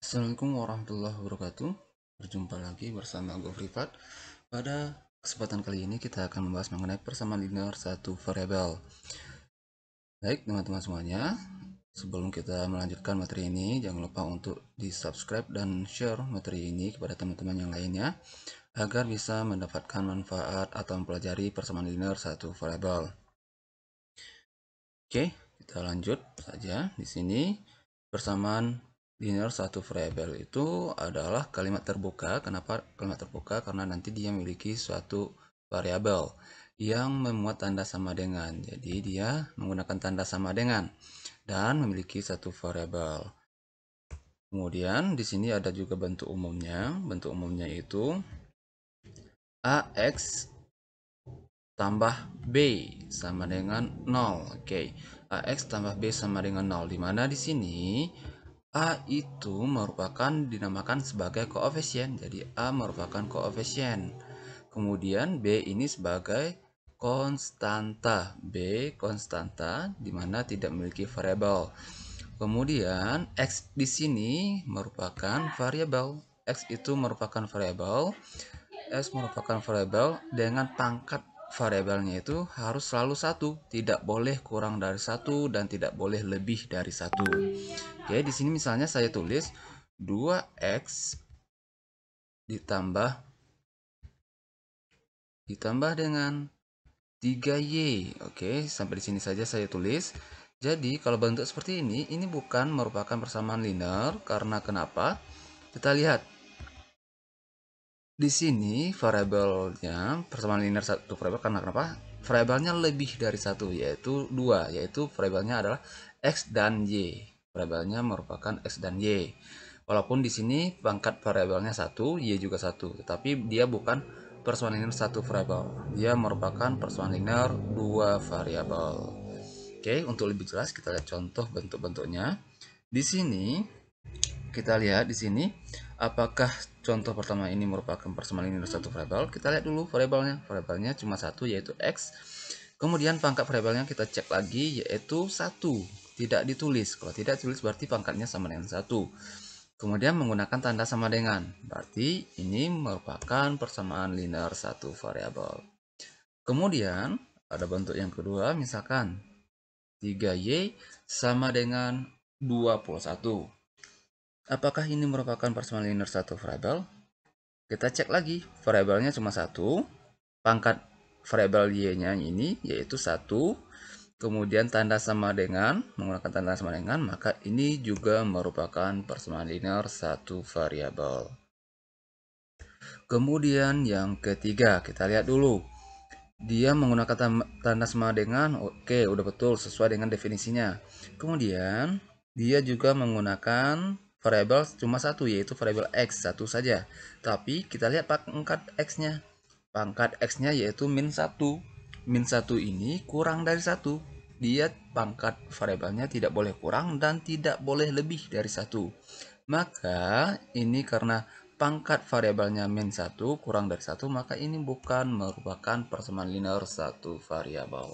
Assalamualaikum warahmatullahi wabarakatuh. Berjumpa lagi bersama gue Privat. Pada kesempatan kali ini kita akan membahas mengenai persamaan linear satu variabel. Baik teman-teman semuanya, sebelum kita melanjutkan materi ini, jangan lupa untuk di subscribe dan share materi ini kepada teman-teman yang lainnya agar bisa mendapatkan manfaat atau mempelajari persamaan linear satu variabel. Oke, kita lanjut saja. Di sini persamaan linear satu variabel itu adalah kalimat terbuka. Kenapa kalimat terbuka? Karena nanti dia memiliki suatu variabel yang memuat tanda sama dengan. Jadi dia menggunakan tanda sama dengan dan memiliki satu variabel. Kemudian di sini ada juga bentuk umumnya. Bentuk umumnya itu AX tambah B sama dengan 0. Oke. AX tambah B sama dengan 0. Dimana di sini A itu merupakan dinamakan sebagai koefisien. Jadi A merupakan koefisien. Kemudian B ini sebagai konstanta. B konstanta dimana tidak memiliki variabel. Kemudian X di sini merupakan variabel. X itu merupakan variabel. S merupakan variabel dengan pangkat variabelnya itu harus selalu satu, tidak boleh kurang dari satu dan tidak boleh lebih dari satu. Oke, di sini misalnya saya tulis 2x ditambah dengan 3y. Oke, sampai di sini saja saya tulis. Jadi kalau bentuk seperti ini bukan merupakan persamaan linear karena kenapa? Kita lihat di sini variabelnya persamaan linear satu variabel karena kenapa? Variabelnya lebih dari satu, yaitu dua, yaitu variabelnya adalah x dan y. Variabelnya merupakan x dan y. Walaupun di sini pangkat variabelnya satu, y juga satu, tetapi dia bukan persamaan linear satu variabel. Dia merupakan persamaan linear dua variabel. Oke, untuk lebih jelas kita lihat contoh bentuk-bentuknya. Di sini kita lihat di sini apakah contoh pertama ini merupakan persamaan linear satu variabel. Kita lihat dulu variabelnya cuma satu, yaitu x. Kemudian pangkat variabelnya kita cek lagi, yaitu satu, tidak ditulis. Kalau tidak ditulis berarti pangkatnya sama dengan satu. Kemudian menggunakan tanda sama dengan, berarti ini merupakan persamaan linear satu variabel. Kemudian ada bentuk yang kedua, misalkan 3y sama dengan 21. Apakah ini merupakan persamaan linear satu variabel? Kita cek lagi, variabelnya cuma satu, pangkat variabel y-nya ini yaitu satu, kemudian tanda sama dengan, menggunakan tanda sama dengan, maka ini juga merupakan persamaan linear satu variabel. Kemudian yang ketiga, kita lihat dulu. Dia menggunakan tanda sama dengan, oke, udah betul sesuai dengan definisinya. Kemudian dia juga menggunakan variabel cuma satu, yaitu variabel x, satu saja. Tapi kita lihat pangkat x-nya. Pangkat x-nya yaitu min 1. Min 1 ini kurang dari satu. Dia pangkat variabelnya tidak boleh kurang dan tidak boleh lebih dari satu. Maka ini karena pangkat variabelnya min 1 kurang dari 1, maka ini bukan merupakan persamaan linear satu variabel.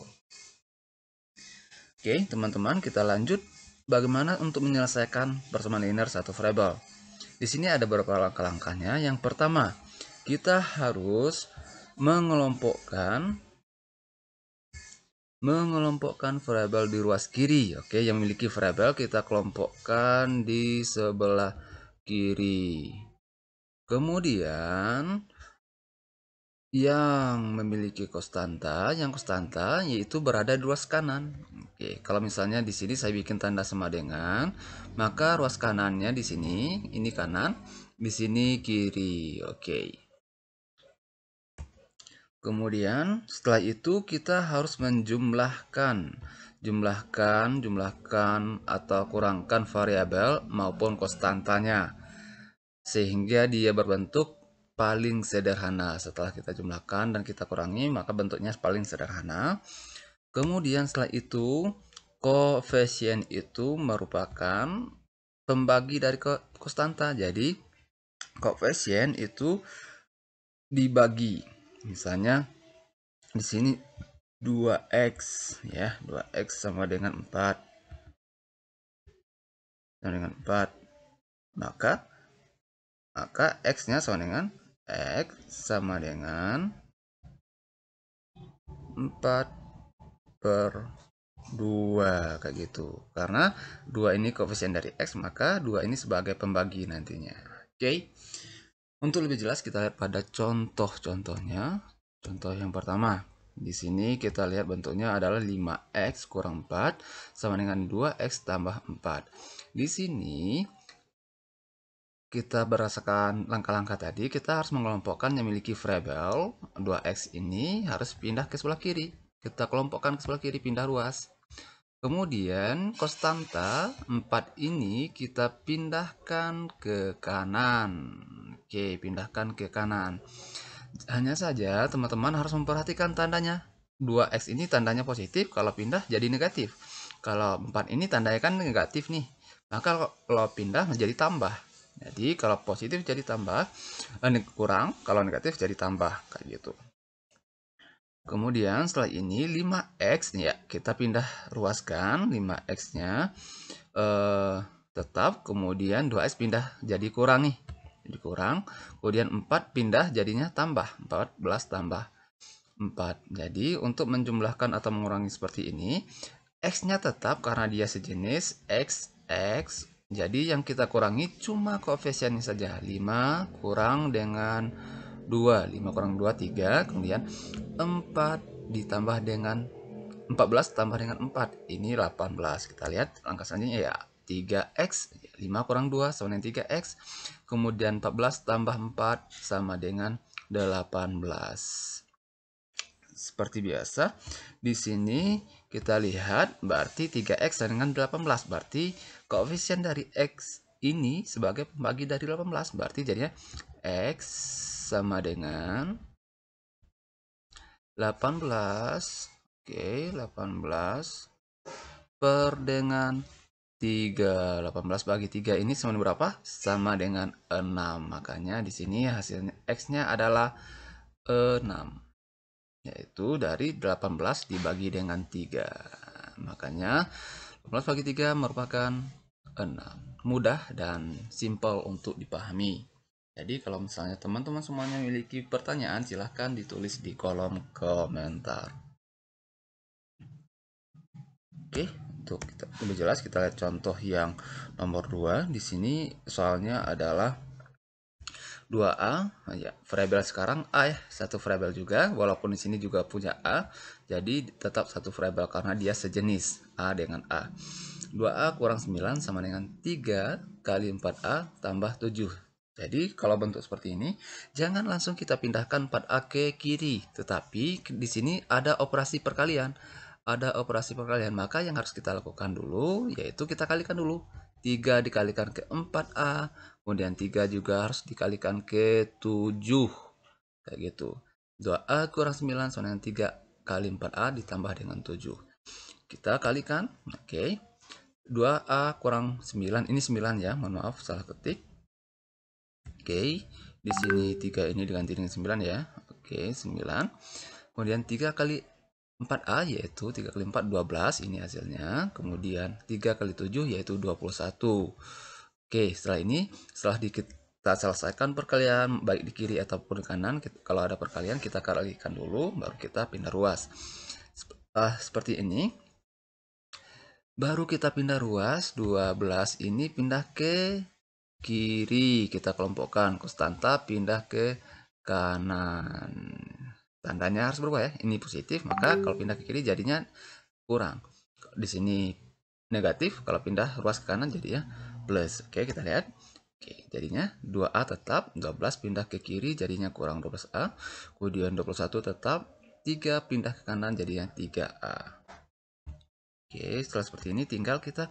Oke, teman-teman, kita lanjut bagaimana untuk menyelesaikan persamaan linear satu variabel. Di sini ada beberapa langkah-langkahnya. Yang pertama, kita harus mengelompokkan variabel di ruas kiri. Oke, yang memiliki variabel kita kelompokkan di sebelah kiri. Kemudian yang memiliki konstanta, yaitu berada di ruas kanan. Oke, kalau misalnya di sini saya bikin tanda sama dengan, maka ruas kanannya di sini, ini kanan, di sini kiri. Oke. Kemudian setelah itu kita harus jumlahkan atau kurangkan variabel maupun konstantanya sehingga dia berbentuk paling sederhana. Setelah kita jumlahkan dan kita kurangi, maka bentuknya paling sederhana. Kemudian setelah itu koefisien itu merupakan pembagi dari konstanta. Jadi koefisien itu dibagi. Misalnya di sini 2x ya, 2x sama dengan 4. maka X-nya sama dengan X sama dengan 4 per 2 kayak gitu. Karena 2 ini koefisien dari X, maka 2 ini sebagai pembagi nantinya. Oke. Untuk lebih jelas kita lihat pada contoh-contohnya. Contoh yang pertama. Di sini kita lihat bentuknya adalah 5X kurang 4 sama dengan 2X tambah 4. Di sini kita berdasarkan langkah-langkah tadi, kita harus mengelompokkan yang memiliki variabel 2X ini harus pindah ke sebelah kiri. Kita kelompokkan ke sebelah kiri, pindah ruas. Kemudian konstanta 4 ini kita pindahkan ke kanan. Oke, pindahkan ke kanan. Hanya saja teman-teman harus memperhatikan tandanya. 2X ini tandanya positif, kalau pindah jadi negatif. Kalau 4 ini tandanya kan negatif nih. Maka kalau pindah menjadi tambah. Jadi kalau positif jadi tambah, kurang, kalau negatif jadi tambah kayak gitu. Kemudian setelah ini 5X ya, kita pindah ruaskan 5X-nya tetap, kemudian 2X pindah jadi kurang nih. Jadi kurang, kemudian 4 pindah jadinya tambah, 14 tambah 4. Jadi untuk menjumlahkan atau mengurangi seperti ini, X-nya tetap karena dia sejenis X. Jadi yang kita kurangi cuma koefisiennya saja. 5 kurang dengan 2. 5 kurang 2, 3. Kemudian 4 ditambah dengan 14 tambah dengan 4. Ini 18. Kita lihat langkah selanjutnya ya. 3X. 5 kurang 2 sama dengan 3X. Kemudian 14 tambah 4 sama dengan 18. Seperti biasa, di sini kita lihat berarti 3X dengan 18. Berarti koefisien dari X ini sebagai pembagi dari 18. Berarti jadinya X sama dengan 18. Oke, 18 per dengan 3. 18 bagi 3 ini sama dengan berapa? Sama dengan 6. Makanya di sini hasilnya X-nya adalah 6. Yaitu dari 18 dibagi dengan 3. Makanya 18 bagi 3 merupakan 6. Mudah dan simpel untuk dipahami. Jadi kalau misalnya teman-teman semuanya memiliki pertanyaan, silahkan ditulis di kolom komentar. Oke, untuk kita lebih jelas kita lihat contoh yang nomor 2. Di sini soalnya adalah 2A ya, variabel sekarang A ya, satu variabel juga, walaupun di sini juga punya A, jadi tetap satu variabel karena dia sejenis A dengan A. 2A kurang 9 sama dengan 3 kali 4A tambah 7. Jadi kalau bentuk seperti ini, jangan langsung kita pindahkan 4A ke kiri, tetapi di sini ada operasi perkalian. Ada operasi perkalian, maka yang harus kita lakukan dulu yaitu kita kalikan dulu. 3 dikalikan ke 4A, kemudian 3 juga harus dikalikan ke 7. Kayak gitu. 2A kurang 9 sama dengan 3 kali 4A ditambah dengan 7. Kita kalikan, oke. 2A kurang 9, ini 9 ya, mohon maaf salah ketik. Oke, di sini 3 ini diganti dengan 9 ya. Oke, 9. Kemudian 3 kali 4A yaitu 3 kali 4 12 ini hasilnya. Kemudian 3 kali 7 yaitu 21. Oke, setelah ini setelah kita selesaikan perkalian baik di kiri ataupun di kanan, kalau ada perkalian kita kalikan dulu baru kita pindah ruas. Seperti ini. Baru kita pindah ruas, 12 ini pindah ke kiri, kita kelompokkan, konstanta pindah ke kanan. Tandanya harus berubah ya. Ini positif, maka kalau pindah ke kiri jadinya kurang. Di sini negatif, kalau pindah ruas ke kanan jadinya plus. Oke, kita lihat. Oke, jadinya 2A tetap, 12 pindah ke kiri jadinya kurang 12A. Kemudian 21 tetap, 3 pindah ke kanan jadinya 3A. Oke, setelah seperti ini tinggal kita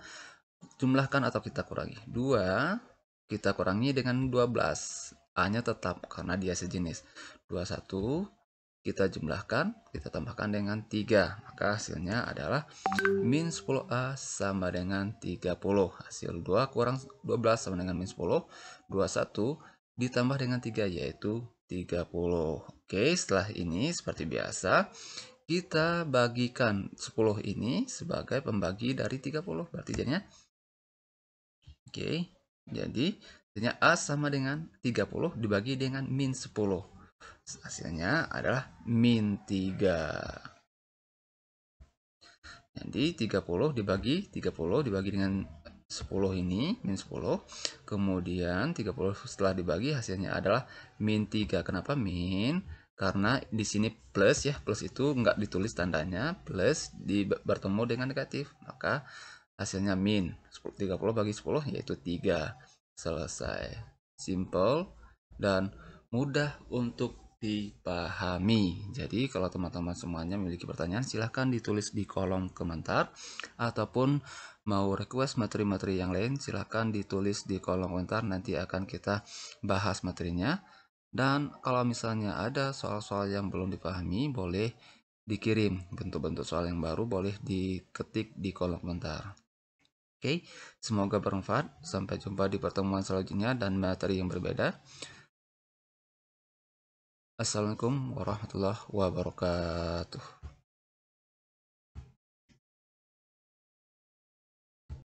jumlahkan atau kita kurangi. 2 kita kurangi dengan 12. A-nya tetap karena dia sejenis. 21 kita jumlahkan, kita tambahkan dengan 3. Maka hasilnya adalah min 10A sama dengan 30. Hasil 2 kurang 12 sama dengan min 10. 21 ditambah dengan 3 yaitu 30. Oke, setelah ini seperti biasa kita bagikan 10 ini sebagai pembagi dari 30. Berarti jadinya oke. Jadi hasilnya A sama dengan 30 dibagi dengan min 10. Hasilnya adalah min 3. Jadi 30 dibagi dengan 10 ini, min 10. Kemudian 30 setelah dibagi hasilnya adalah min 3. Kenapa min? Karena di sini plus ya, plus itu nggak ditulis tandanya, plus bertemu dengan negatif. Maka hasilnya min. 30 bagi 10 yaitu 3. Selesai. Simple dan mudah untuk dipahami. Jadi kalau teman-teman semuanya memiliki pertanyaan, silahkan ditulis di kolom komentar, ataupun mau request materi-materi yang lain silahkan ditulis di kolom komentar, nanti akan kita bahas materinya. Dan kalau misalnya ada soal-soal yang belum dipahami, boleh dikirim bentuk-bentuk soal yang baru, boleh diketik di kolom komentar. Oke, semoga bermanfaat. Sampai jumpa di pertemuan selanjutnya dan materi yang berbeda. Assalamualaikum warahmatullahi wabarakatuh.